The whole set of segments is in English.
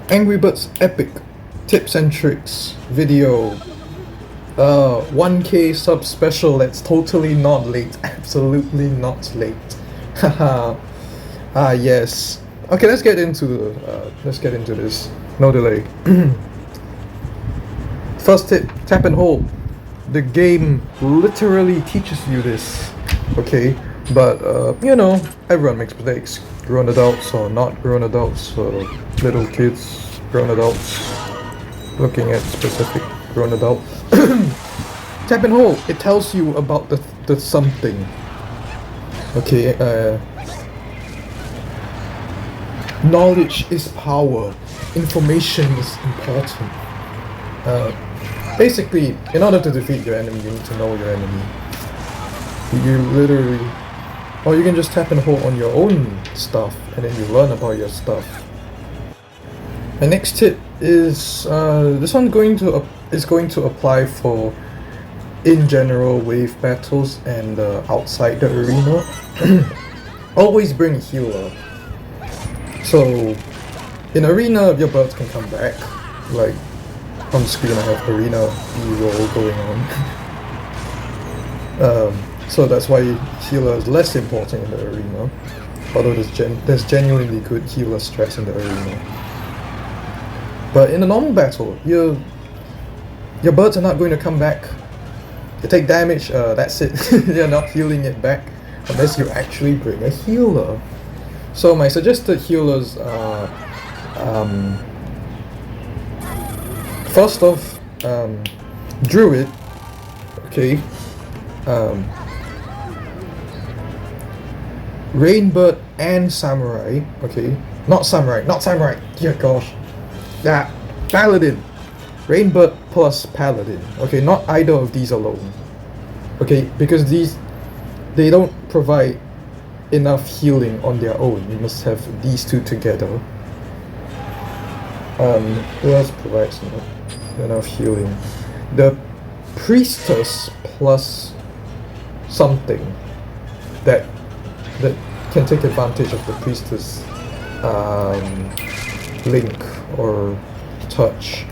AngryBirds epic tips and tricks video. 1K sub special that's totally not late. Absolutely not late. Haha. Yes. Okay, let's get into this. No delay. First tip, tap and hold. The game literally teaches you this. Okay, but everyone makes mistakes. Grown adults or not grown adults, little kids, grown adults, looking at specific grown adults. Tap and hold, it tells you about the something. Okay, knowledge is power. Information is important. Basically, in order to defeat your enemy, you need to know your enemy. You literally... Or you can just tap and hold on your own stuff, and then you learn about your stuff. My next tip is this one is going to apply for in general wave battles and outside the arena. Always bring a healer. So in arena, your birds can come back. Like on screen, I have arena B-roll going on. So that's why healer is less important in the arena, although there's genuinely good healer strats in the arena. But in a normal battle, your birds are not going to come back. You take damage, that's it. You're not healing it back unless you actually bring a healer. So my suggested healers are first off, Druid, okay. Rainbird and Samurai, okay. Not Samurai, dear gosh. Yeah, Paladin. Rainbird plus Paladin. Okay, not either of these alone. Okay, because they don't provide enough healing on their own. You must have these two together. Who else provides enough healing? The Priestess plus something that can take advantage of the Priestess link or touch,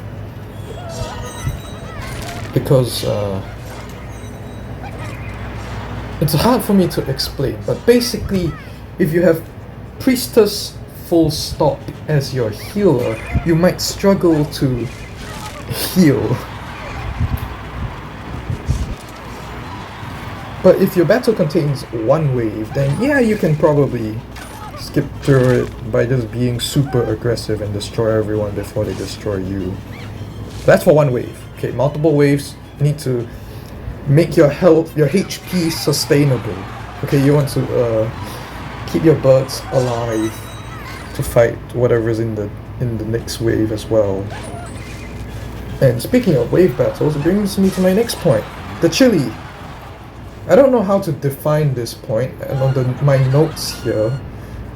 because it's hard for me to explain, but basically if you have Priestess full stop as your healer, you might struggle to heal. But if your battle contains one wave, then yeah, you can probably skip through it by just being super aggressive and destroy everyone before they destroy you. That's for one wave. Okay, multiple waves, you need to make your health, your HP sustainable. Okay, you want to keep your birds alive to fight whatever's in the next wave as well. And speaking of wave battles, it brings me to my next point, the chili. I don't know how to define this point, and on my notes here,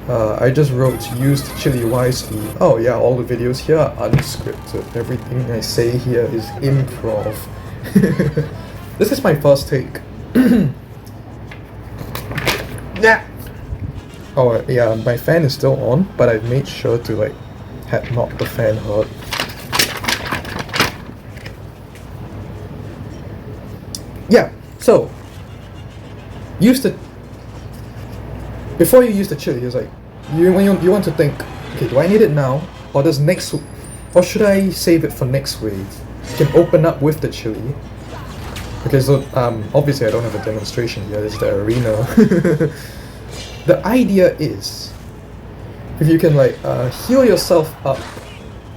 I just wrote use the chili wisely. Oh yeah, all the videos here are unscripted. Everything I say here is improv. This is my first take. Yeah. Oh yeah, my fan is still on, but I made sure to not the fan hurt. Yeah, so before you use the chili, it's like you want to think, okay, do I need it now, or or should I save it for next wave? You can open up with the chili. Okay, so obviously I don't have a demonstration here. This is the arena. The idea is, if you can heal yourself up,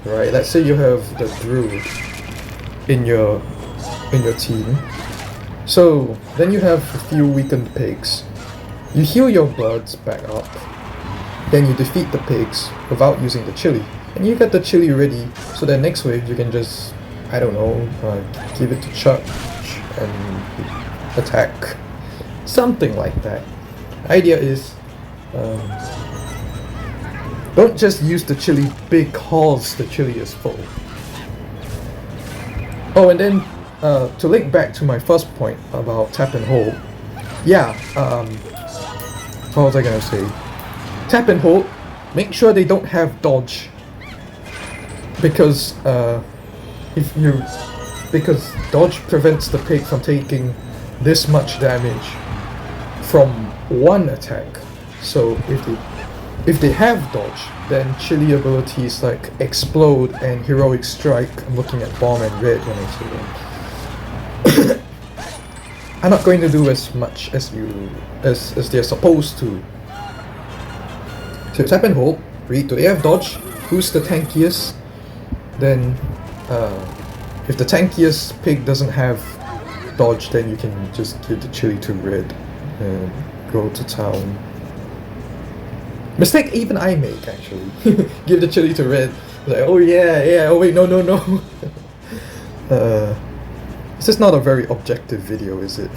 right? Let's say you have the druid in your team. So then you have a few weakened pigs. You heal your birds back up, then you defeat the pigs without using the chili, and you get the chili ready, so that next wave you can just, I don't know, give it to Chuck and attack. Something like that. Idea is, don't just use the chili because the chili is full. Oh, and then to link back to my first point about tap and hold, yeah, what was I gonna say? Tap and hold, make sure they don't have dodge. because if you because dodge prevents the pig from taking this much damage from one attack. So if they have dodge, then chili abilities like explode and heroic strike. I'm looking at bomb and red when I see them. Are not going to do as much as they're supposed to. So tap and hold. Read, do they have dodge? Who's the tankiest? Then if the tankiest pig doesn't have dodge, then you can just give the chili to red and go to town. Mistake even I make, actually. Give the chili to red. Like, oh yeah, oh wait, no. This is not a very objective video, is it?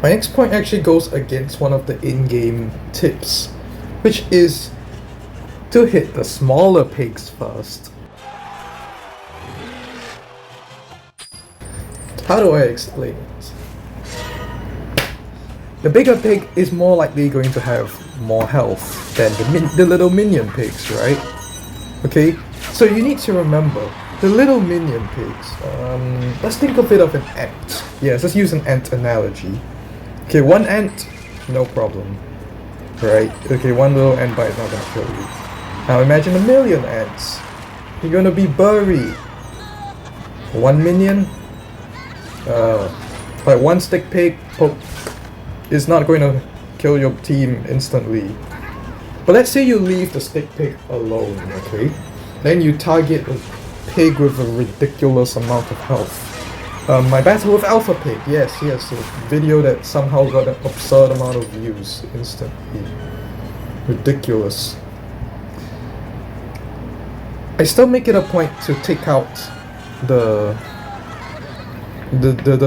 My next point actually goes against one of the in-game tips, which is to hit the smaller pigs first. How do I explain it? The bigger pig is more likely going to have more health than the little minion pigs, right? Okay, so you need to remember, the little minion pigs, let's think of it of an ant. Yes, let's use an ant analogy. Okay, one ant, no problem. Right? Okay, one little ant bite is not gonna kill you. Now imagine 1,000,000 ants. You're gonna be buried. 1 minion? Like one stick pig poke is not going to kill your team instantly. But let's say you leave the stick pig alone, okay? Then you target a pig with a ridiculous amount of health. My battle with Alpha Pig, yes, a video that somehow got an absurd amount of views instantly. Ridiculous. I still make it a point to take out the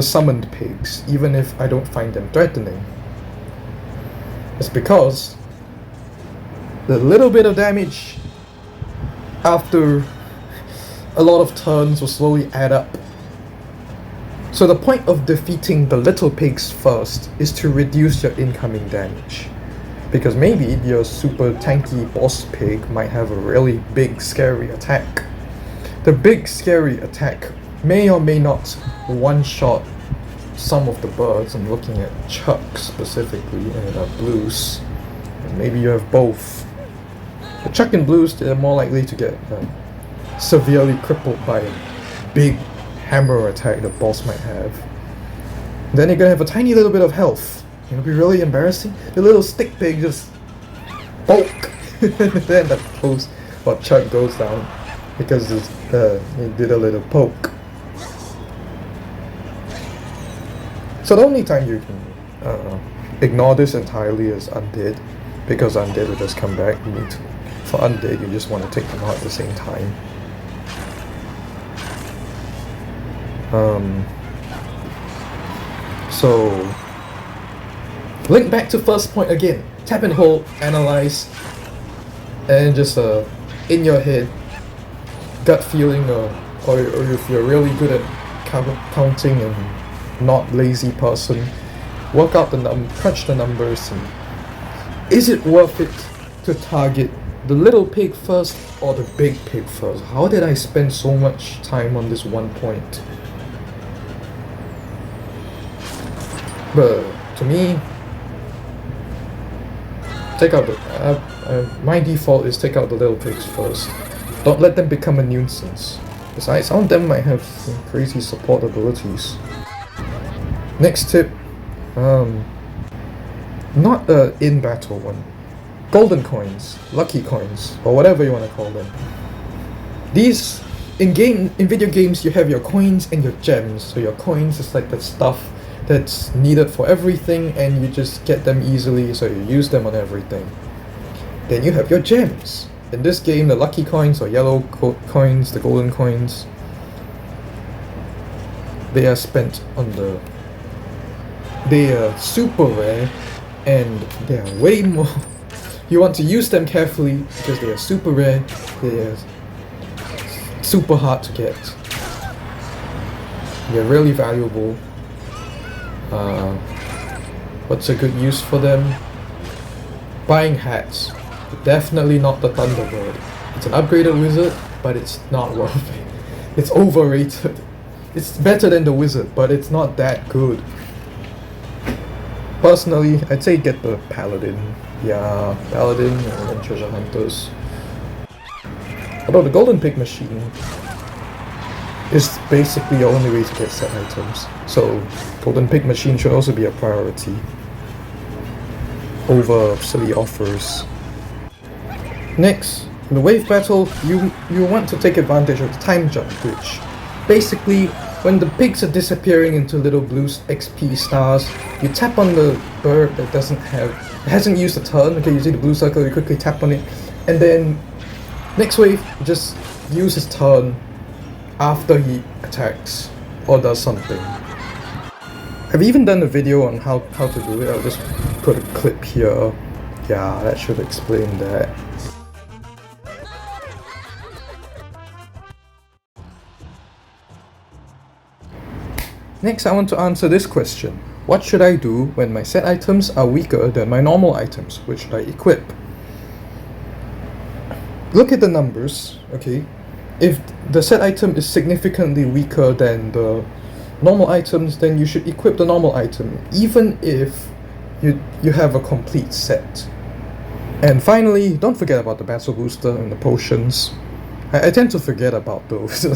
summoned pigs, even if I don't find them threatening. It's because the little bit of damage after a lot of turns will slowly add up. So the point of defeating the little pigs first is to reduce your incoming damage. Because maybe your super tanky boss pig might have a really big scary attack. The big scary attack may or may not one-shot some of the birds. I'm looking at Chuck specifically and Blues. And maybe you have both. The Chuck and Blues, they're more likely to get severely crippled by a big hammer attack the boss might have. Then you're gonna have a tiny little bit of health. It'll be really embarrassing. The little stick pig just poke. Then the post or Chuck goes down because he did a little poke. So the only time you can ignore this entirely is undead, because undead will just come back. For undead, you just want to take them out at the same time. So link back to first point again. Tap and hold, analyze, and just in your head, gut feeling, or if you're really good at counting and not lazy person, work out crunch the numbers, and is it worth it to target the little pig first or the big pig first? How did I spend so much time on this one point? But to me, take out the my default is take out the little pigs first. Don't let them become a nuisance. Besides, some of them might have some crazy support abilities. Next tip, not a in-battle one. Golden coins, lucky coins, or whatever you want to call them. These, in video games, you have your coins and your gems. So your coins is like the stuff that's needed for everything, and you just get them easily, so you use them on everything. Then you have your gems. In this game, the lucky coins or yellow coins, the golden coins, they are spent on they are super rare, and they are way more. You want to use them carefully because they are super rare, they are super hard to get, they're really valuable. What's a good use for them? Buying hats. Definitely not the Thunderbird. It's an upgraded wizard, but it's not worth it. It's overrated. It's better than the wizard, but it's not that good. Personally, I'd say get the paladin. Yeah, paladin and treasure hunters. Although the golden pig machine is basically the only way to get set items. So golden pig machine should also be a priority over silly offers. Next, in the wave battle, you want to take advantage of the time jump glitch. Basically, when the pigs are disappearing into little blue XP stars, you tap on the bird that hasn't used a turn. Okay, you see the blue circle, you quickly tap on it, and then next wave, you just use his turn after he attacks or does something. I've even done a video on how to do it. I'll just put a clip here. Yeah, that should explain that. Next, I want to answer this question. What should I do when my set items are weaker than my normal items? Which should I equip? Look at the numbers, okay? If the set item is significantly weaker than the normal items, then you should equip the normal item, even if you have a complete set. And finally, don't forget about the battle booster and the potions. I tend to forget about those.